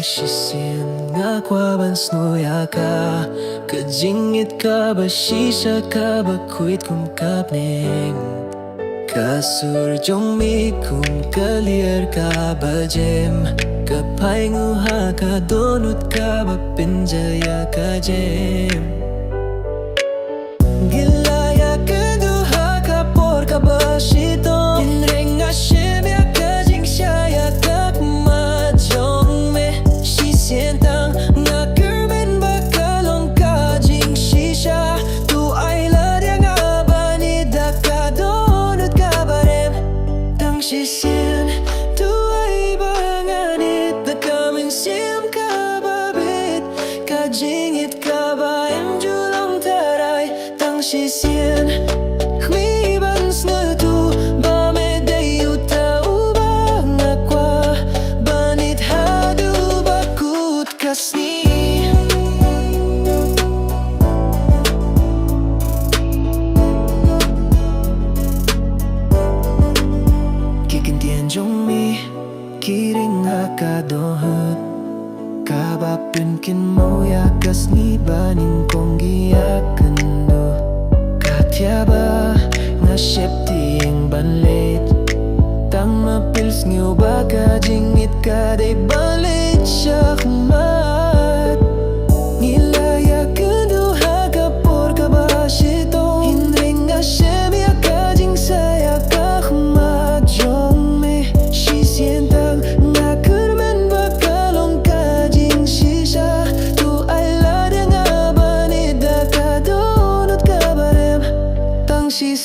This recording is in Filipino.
shisin nga kwaban snuya ka kajingit ka ba shisha ka ba kuit kum kapning kasur jong mi kum kalir ka ba jem kapai nguha ka donut ka ba pinjaya ka jem gilaya keduha ka por ka ba shito inring ashim ya kajing shaya tak ma jong me shi sientang nga kermen bakalong kajing shisha tu ai la dia nga bani da ka donut ka barem tang shi sien tu ai banganit da kaming sim ka babit kajing it ka ba em julong tarai tang shi sien khmi ban snul tu ba me day utau ba nga kwa banit hadu bakut kasni kikintian jong mi kiring hakadohut kabapin kin mo ya kasni baning kong giyakan do katyaba nga shepti ang banlit tang mapils ngiyo ba kajingit ka day balit siya kumat nilaya keduha ka por ka ba shito hinring nga shem ya kajing saya ka kumat jong me shi sientang nga kermen bakalong kajing shisha tu ay la dia nga bani da ka donut ka barem tang shi